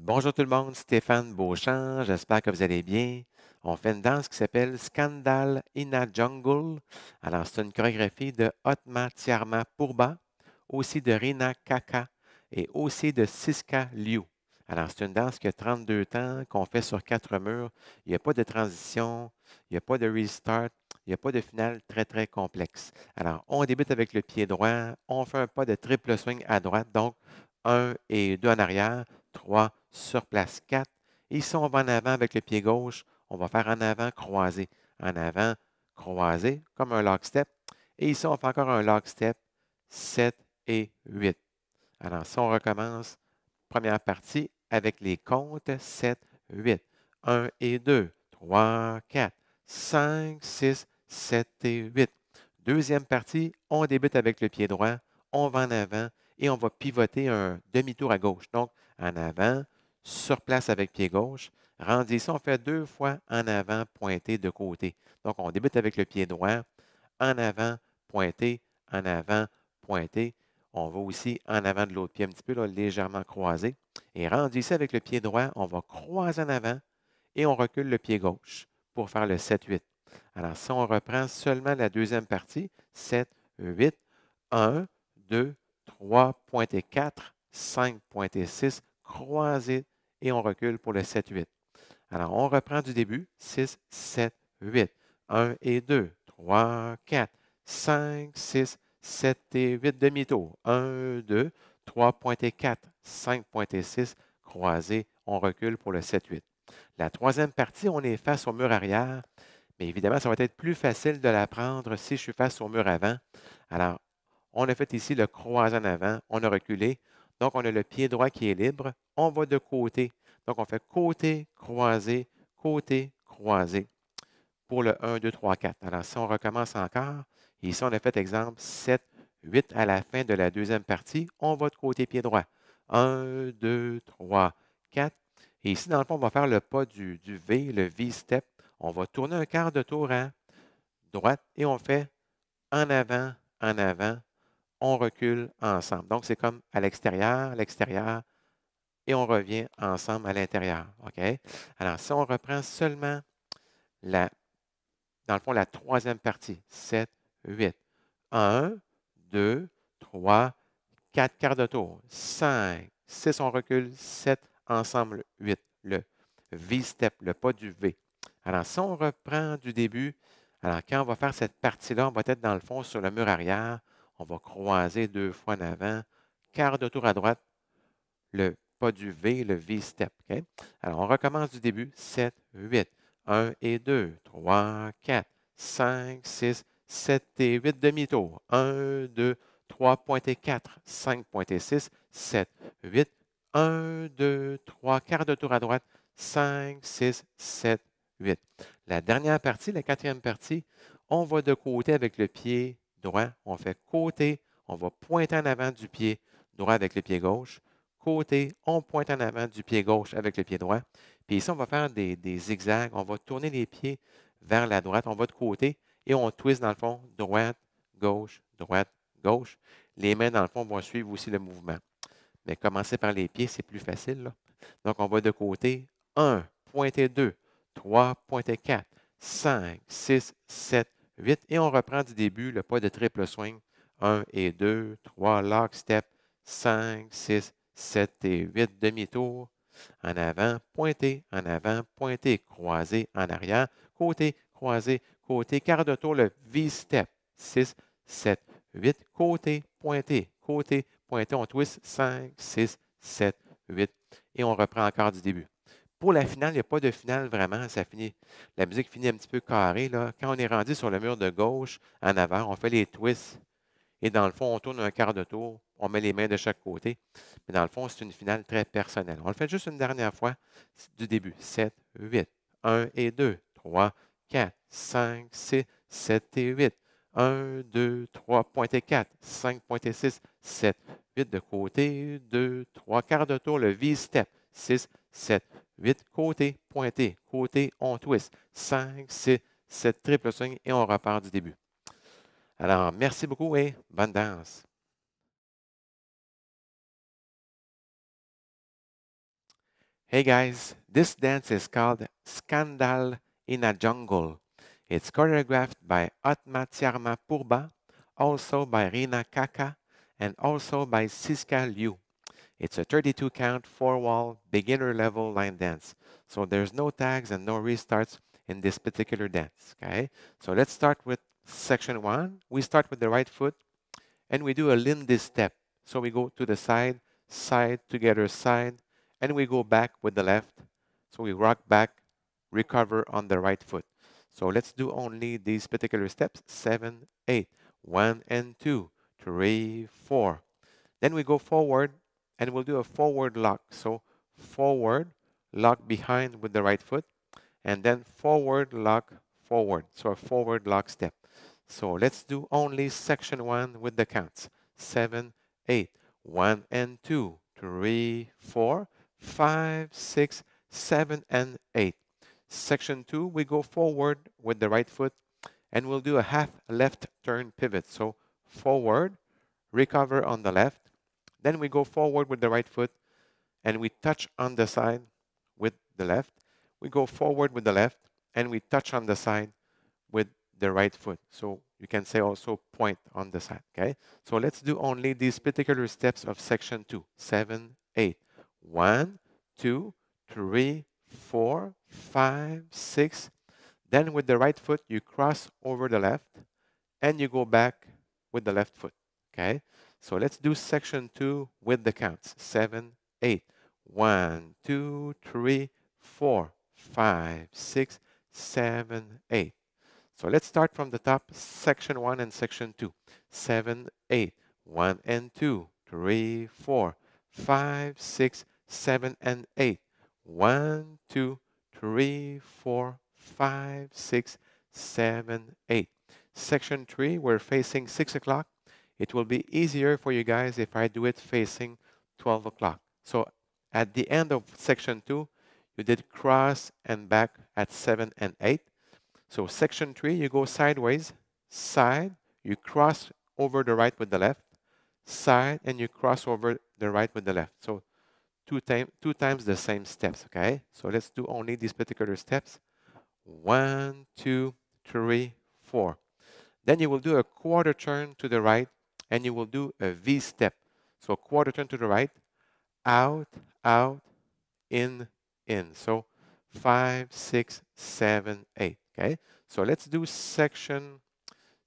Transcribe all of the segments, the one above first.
Bonjour tout le monde, Stéphane Beauchamp, j'espère que vous allez bien. On fait une danse qui s'appelle Skandal in a Jungle. Alors, c'est une chorégraphie de Otma Tiarma Purba, aussi de Rina Kaka et aussi de Siska Liu. Alors, c'est une danse qui a 32 temps, qu'on fait sur 4 murs. Il n'y a pas de transition, il n'y a pas de restart, il n'y a pas de finale très, très complexe. Alors, on débute avec le pied droit, on fait un pas de triple swing à droite, donc 1 et 2 en arrière. 3 sur place, 4. Ici, on va en avant avec le pied gauche. On va faire en avant croisé. En avant croisé, comme un lock step. Et ici, on fait encore un lock step, 7 et 8. Alors, si on recommence, première partie avec les comptes, 7, 8. 1 et 2, 3, 4, 5, 6, 7 et 8. Deuxième partie, on débute avec le pied droit, on va en avant et on va pivoter un demi-tour à gauche. Donc, en avant, sur place avec pied gauche. Rendu ici, on fait 2 fois en avant, pointé de côté. Donc, on débute avec le pied droit, en avant, pointé, en avant, pointé. On va aussi en avant de l'autre pied, un petit peu là, légèrement croisé. Et rendu ici avec le pied droit, on va croiser en avant et on recule le pied gauche pour faire le 7-8. Alors, si on reprend seulement la deuxième partie, 7, 8, 1, 2, 3, pointé 4, 5, pointé 6, croisé et on recule pour le 7-8. Alors, on reprend du début, 6, 7, 8, 1 et 2, 3, 4, 5, 6, 7 et 8, demi-tour, 1, 2, 3, pointé 4, 5, pointé 6, croisé, on recule pour le 7-8. La troisième partie, on est face au mur arrière, mais évidemment, ça va être plus facile de l'apprendre si je suis face au mur avant. Alors, on a fait ici le croisé en avant, on a reculé. Donc, on a le pied droit qui est libre. On va de côté. Donc, on fait côté, croisé pour le 1, 2, 3, 4. Alors, si on recommence encore, ici, on a fait exemple 7, 8 à la fin de la deuxième partie. On va de côté pied droit. 1, 2, 3, 4. Et ici, dans le fond, on va faire le pas du V, le V-step. On va tourner un quart de tour à droite et on fait en avant, on recule ensemble. Donc, c'est comme à l'extérieur, et on revient ensemble à l'intérieur. OK? Alors, si on reprend seulement la, dans le fond, la troisième partie, 7, 8. 1, 2, 3, 4 quarts de tour, 5, 6, on recule, 7, ensemble, 8. Le V-step, le pas du V. Alors, si on reprend du début, alors quand on va faire cette partie-là, on va être dans le fond sur le mur arrière. On va croiser 2 fois en avant, quart de tour à droite, le pas du V, le V-step. OK? Alors, on recommence du début. 7, 8, 1 et 2, 3, 4, 5, 6, 7 et 8 demi-tours. 1, 2, 3, pointé 4, 5, pointé 6, 7, 8, 1, 2, 3, quart de tour à droite, 5, 6, 7, 8. La dernière partie, la quatrième partie, on va de côté avec le pied droit. On fait côté, on va pointer en avant du pied droit avec le pied gauche. Côté, on pointe en avant du pied gauche avec le pied droit. Puis ici, on va faire des zigzags. On va tourner les pieds vers la droite. On va de côté et on twist dans le fond, droite, gauche, droite, gauche. Les mains, dans le fond, vont suivre aussi le mouvement. Mais commencer par les pieds, c'est plus facile, là. Donc, on va de côté. 1, pointé 2, 3, pointé 4, 5, 6, 7, 8. Et on reprend du début le pas de triple swing. 1 et 2, 3, lock step, 5, 6, 7 et 8, demi-tour. En avant, pointé, croisé, en arrière, côté, croisé, côté, quart de tour, le V-step. 6, 7, 8, côté, pointé, on twist 5, 6, 7, 8 et on reprend encore du début. Pour la finale, il n'y a pas de finale vraiment. Ça finit, la musique finit un petit peu carrée, là. Quand on est rendu sur le mur de gauche, en avant, on fait les twists. Et dans le fond, on tourne un quart de tour. On met les mains de chaque côté. Mais dans le fond, c'est une finale très personnelle. On le fait juste une dernière fois du début. 7, 8, 1 et 2, 3, 4, 5, 6, 7 et 8. 1, 2, 3, pointé 4, 5, pointé 6, 7, 8 de côté, 2, 3, quart de tour, le V-step, 6, 7, 8, côté, on twist, 5, 6, 7, triple swing et on repart du début. Alors, merci beaucoup et bonne danse. Hey guys, this dance is called Scandal in a Jungle. It's choreographed by Atmatiarma Purba, also by Rina Kaka, and also by Siska Liu. It's a 32 count, 4-wall, beginner level line dance. So there's no tags and no restarts in this particular dance. Okay, so let's start with section 1. We start with the right foot and we do a Lindy step. So we go to the side, side, together, side, and we go back with the left. So we rock back, recover on the right foot. So let's do only these particular steps, 7, 8, 1 and 2, 3, 4. Then we go forward and we'll do a forward lock. So forward, lock behind with the right foot, and then forward, lock, forward. So a forward lock step. So let's do only section 1 with the counts. 7, 8, 1 and 2, 3, 4, 5, 6, 7, and 8. Section 2, we go forward with the right foot and we'll do a half left turn pivot. So forward, recover on the left. Then we go forward with the right foot and we touch on the side with the left. We go forward with the left and we touch on the side with the right foot. So you can say also point on the side, okay? So let's do only these particular steps of section 2. 7, 8. 1, 2, 3, 4, 5, 6. Then with the right foot, you cross over the left and you go back with the left foot, okay? So let's do section 2 with the counts. 7, 8. 1, 2, 3, 4, 5, 6, 7, 8. So let's start from the top, section 1 and section 2. 7, 8, 1 and 2, 3, 4, 5, 6, 7, and 8. 1, 2, 3, 4, 5, 6, 7, 8. Section 3, we're facing 6 o'clock. It will be easier for you guys if I do it facing 12 o'clock. So at the end of section 2, you did cross and back at 7 and 8. So section 3, you go sideways, side, you cross over the right with the left, side, and you cross over the right with the left. So two times the same steps, okay? So let's do only these particular steps. 1, 2, 3, 4. Then you will do a quarter turn to the right, and you will do a V step. So quarter turn to the right, out, out, in. So 5, 6, 7, 8. Okay, so let's do section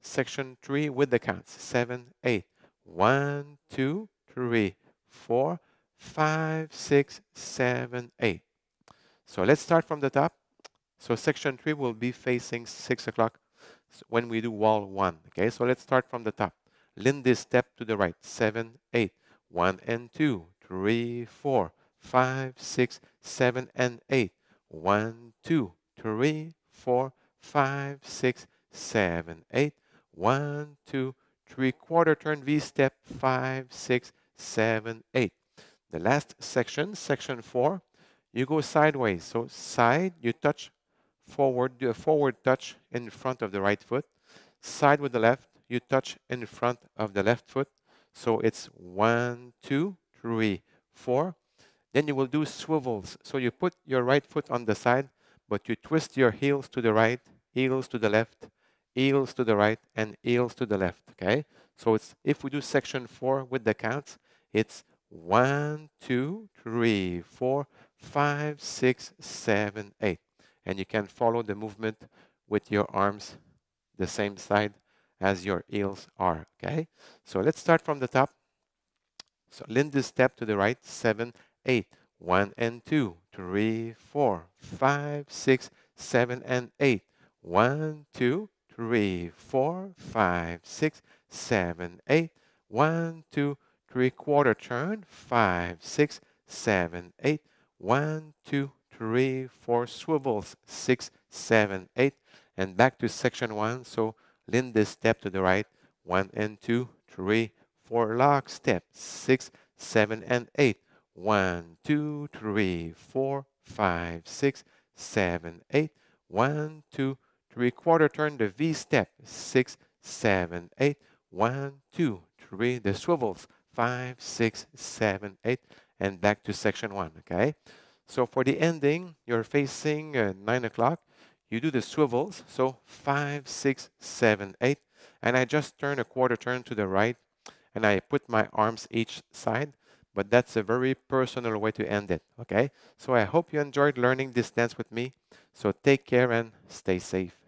3 with the counts. 7, 8. 1, 2, 3, 4, 5, 6, 7, 8. So let's start from the top. So section 3 will be facing 6 o'clock when we do wall 1. Okay, so let's start from the top. Lindy step to the right. 7, 8. 1 and 2, 3, 4, 5, 6, 7, and 8. 1, 2, 3, 4, 5, 6, 7, 8. 1, 2, 3 quarter turn V step. 5, 6, 7, 8. The last section, section 4, you go sideways. So side, you touch forward, do a forward touch in front of the right foot. Side with the left, you touch in front of the left foot. So it's 1, 2, 3, 4. Then you will do swivels. So you put your right foot on the side, but you twist your heels to the right, heels to the left, heels to the right, and heels to the left, okay? So it's, if we do section 4 with the counts, it's 1, 2, 3, 4, 5, 6, 7, 8. And you can follow the movement with your arms the same side as your heels are, okay? So let's start from the top. So Lindy step to the right, 7, 8. 1 and 2, 3, 4, 5, 6, 7, and 8. 1, 2, 3, 4, 5, 6, 7, 8. 1, 2, 3 quarter turn. 5, 6, 7, 8. 1, 2, 3, 4 swivels. 6, 7, 8. And back to section 1. So Lindy step to the right. 1 and 2, 3, 4 lock step. 6, 7, and 8. 1, 2, 3, 4, 5, 6, 7, 8. 1, 2, 3 quarter turn the V step. 6, 7, 8. 1, 2, 3 the swivels. 5, 6, 7, 8. And back to section 1. Okay. So for the ending, you're facing 9 o'clock. You do the swivels, so 5, 6, 7, 8, and I just turn a quarter turn to the right, and I put my arms each side, but that's a very personal way to end it, okay? So I hope you enjoyed learning this dance with me. So take care and stay safe.